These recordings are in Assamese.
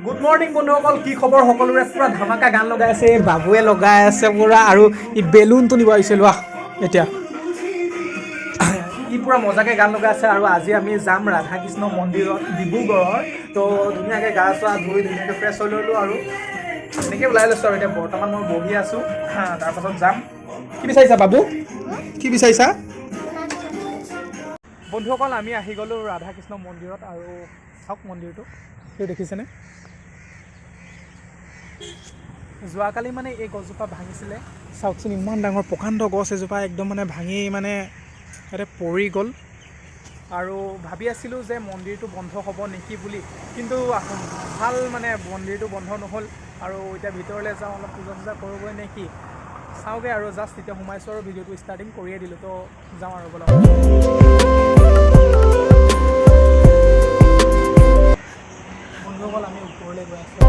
গুড মৰ্নিং বন্ধুসকল, কি খবৰ সকলোৰে? পুৰা ধামাকা গান লগাই আছে, বাবুৱে লগাই আছে পুৰা, আৰু ই বেলুনটো নিব আহিছিল এতিয়া ই পুৰা মজাকৈ গান লগাই আছে। আৰু আজি আমি যাম ৰাধাকৃষ্ণ মন্দিৰত ডিব্ৰুগড়ৰ। তো ধুনীয়াকৈ গা চা ধুই ধুনীয়াকৈ ফ্ৰেছ হৈ ল'লোঁ আৰু এনেকৈ ওলাই লৈছোঁ। আৰু এতিয়া বৰ্তমান মই বহি আছোঁ, তাৰপাছত যাম। কি বিচাৰিছা বাবু, কি বিচাৰিছা? বন্ধুসকল, আমি আহি গ'লোঁ ৰাধাকৃষ্ণ মন্দিৰত। আৰু চাওক মন্দিৰটো, সেইটো দেখিছেনে? যোৱাকালি মানে এই গছজোপা ভাঙিছিলে, চাওকচোন ইমান ডাঙৰ প্ৰকাণ্ড গছ এজোপা একদম মানে ভাঙি মানে ইয়াতে পৰি গ'ল। আৰু ভাবি আছিলোঁ যে মন্দিৰটো বন্ধ হ'ব নেকি বুলি, কিন্তু ভাল মানে মন্দিৰটো বন্ধ নহ'ল। আৰু এতিয়া ভিতৰলৈ যাওঁ, অলপ পূজা চূজা কৰোঁগৈ নেকি, চাওঁগৈ। আৰু জাষ্ট এতিয়া সোমাইছোঁ আৰু ভিডিঅ'টো ষ্টাৰ্টিং কৰিয়ে দিলোঁ। তো যাওঁ আৰু বলক। বন্ধুসকল, আমি ওপৰলৈ গৈ আছোঁ।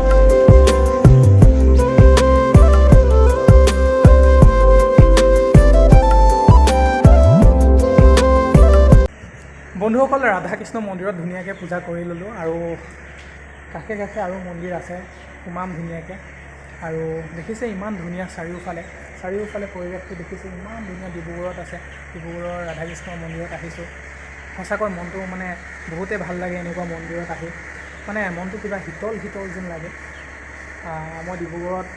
বন্ধুসকল, ৰাধাকৃষ্ণ মন্দিৰত ধুনীয়াকৈ পূজা কৰি ল'লোঁ। আৰু কাষে কাষে আৰু মন্দিৰ আছে, সোমাম ধুনীয়াকৈ। আৰু দেখিছে ইমান ধুনীয়া চাৰিওফালে পৰিৱেশটো দেখিছে, ইমান ধুনীয়া। ডিব্ৰুগড়ত আছে, ডিব্ৰুগড়ৰ ৰাধাকৃষ্ণ মন্দিৰত আহিছোঁ। সঁচাকৈ মনটো মানে বহুতেই ভাল লাগে এনেকুৱা মন্দিৰত আহি, মানে মনটো কিবা শীতল শীতল যেন লাগে। মই ডিব্ৰুগড়ত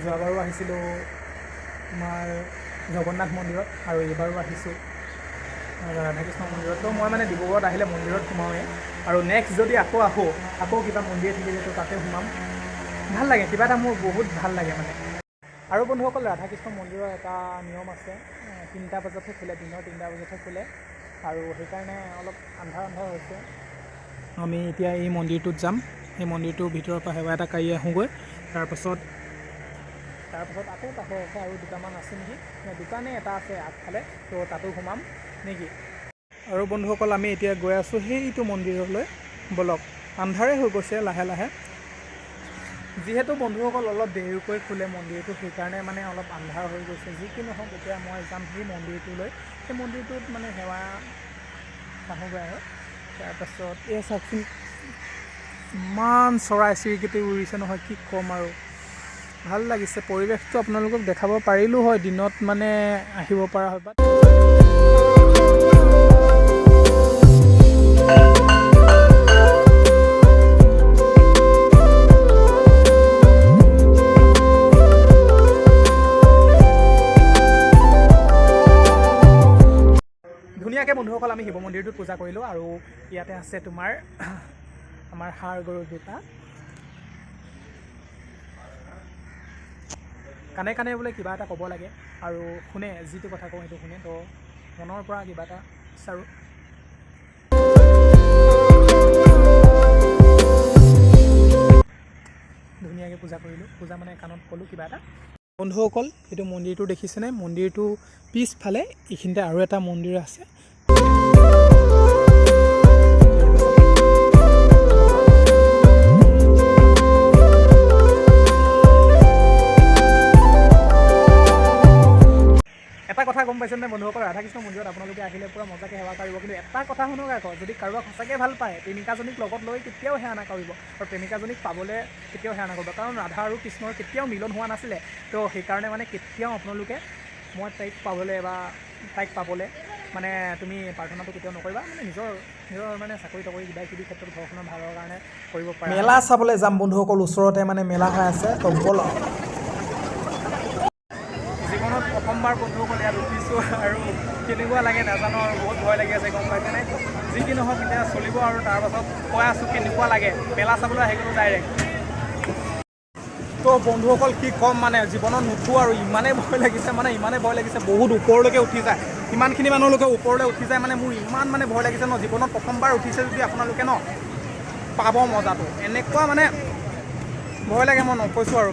যোৱাবাৰো আহিছিলোঁ তোমাৰ জগন্নাথ মন্দিৰত, আৰু এইবাৰো আহিছোঁ ৰাধাকৃষ্ণ মন্দিৰত। তো মই মানে ডিব্ৰুগড়ত আহিলে মন্দিৰত সোমাওঁৱেই। আৰু নেক্সট যদি আকৌ কিবা মন্দিৰ থাকিলে তো তাতে সোমাম। ভাল লাগে, কিবা এটা মোৰ বহুত ভাল লাগে মানে। আৰু বন্ধুসকল, ৰাধাকৃষ্ণ মন্দিৰৰ এটা নিয়ম আছে, 3টা বজাতহে খোলে, দিনৰ 3টা বজাতহে খোলে। আৰু সেইকাৰণে অলপ আন্ধাৰ হৈছে। আমি এতিয়া এই মন্দিৰটোত যাম, সেই মন্দিৰটোৰ ভিতৰৰ পৰা সেৱা এটা কৰি আহোঁগৈ। তাৰপাছত আকৌ কাষে আৰু দুটামান আছে নেকি, দোকানে এটা আছে আগফালে, তো তাতো সোমাম নেকি। আৰু বন্ধুসকল, আমি এতিয়া গৈ আছোঁ সেইটো মন্দিৰলৈ, বলক। আন্ধাৰে হৈ গৈছে লাহে লাহে, যিহেতু বন্ধুসকল অলপ দেৰিকৈ খোলে মন্দিৰটো, সেইকাৰণে মানে অলপ আন্ধাৰ হৈ গৈছে। যি কি নহওক, এতিয়া মই যাম সেই মন্দিৰটোলৈ। সেই মন্দিৰটোত মানে সেৱা আহোঁগৈ আৰু। তাৰপাছত এই চাওকচোন, ইমান চৰাই চিৰিকটি উৰিছে নহয়, কি ক'ম আৰু। ভাল লাগিছে পৰিৱেশটো, আপোনালোকক দেখাব পাৰিলোঁ হয়, দিনত মানে আহিব পৰা হয়। ধুনীয়াকৈ বন্ধুসকল, আমি শিৱ মন্দিৰটোত পূজা কৰিলোঁ। আৰু ইয়াতে আছে তোমাৰ আমাৰ ষাঁড় গৰু দুটা, কাণে কাণে বোলে কিবা এটা ক'ব লাগে, আৰু শুনে, যিটো কথা কওঁ সেইটো শুনে। তো মনৰ পৰা কিবা এটা বিচাৰোঁ। ধুনীয়াকৈ পূজা কৰিলোঁ, পূজা মানে কাণত ক'লোঁ কিবা এটা। বন্ধুসকল, সেইটো মন্দিৰটো দেখিছেনে? মন্দিৰটো পিছফালে এইখিনিতে আৰু এটা মন্দিৰ আছে। এটা কথা গম পাইছেনে বন্ধুসকল, ৰাধাকৃষ্ণ মন্দিৰত আপোনালোকে আহিলে পূৰা মজাকৈ সেৱা কৰিব। কিন্তু এটা কথা শুনক আকৌ, যদি কাৰোবাক সঁচাকৈ ভাল পায়, প্ৰেমিকাজনীক লগত লৈ কেতিয়াও সেৱা নকৰিব, আৰু প্ৰেমিকাজনীক পাবলৈ কেতিয়াও সেৱা নকৰিব। কাৰণ ৰাধা আৰু কৃষ্ণৰ কেতিয়াও মিলন হোৱা নাছিলে। তো সেইকাৰণে মানে কেতিয়াও আপোনালোকে তাইক পাবলৈ মানে তুমি প্ৰাৰ্থনাটো কেতিয়াও নকৰিবা। মানে নিজৰ মানে চাকৰি তাকৰি কিবা কিবি ক্ষেত্ৰত ঘৰখনৰ ভালৰ কাৰণে কৰিব পাৰে। মেলা চাবলৈ যাম বন্ধুসকল, ওচৰতে মানে মেলা হৈ আছে, তো ব'লক। জীৱনত প্ৰথমবাৰ বন্ধুসকল ইয়াত উঠিছোঁ, আৰু কেনেকুৱা লাগে নাজানো, আৰু বহুত ভয় লাগি আছে, গম পাইছেনে? যি কি নহওক এতিয়া চলিব। আৰু তাৰপাছত কৈ আছোঁ কেনেকুৱা লাগে, মেলা চাবলৈ আহি গ'লোঁ ডাইৰেক্ট। তো বন্ধুসকল, কি ক'ম মানে, জীৱনত নুঠো আৰু ইমানেই ভয় লাগিছে, বহুত ওপৰলৈকে উঠি যায়। ইমানখিনি মানুহলৈকে ওপৰলৈ উঠি যায়, মানে মোৰ ইমান মানে ভয় লাগিছে ন। জীৱনত প্ৰথমবাৰ উঠিছে যদি আপোনালোকে ন, পাব মজাটো। এনেকুৱা মানে ভয় লাগে, মই নকৈছোঁ আৰু।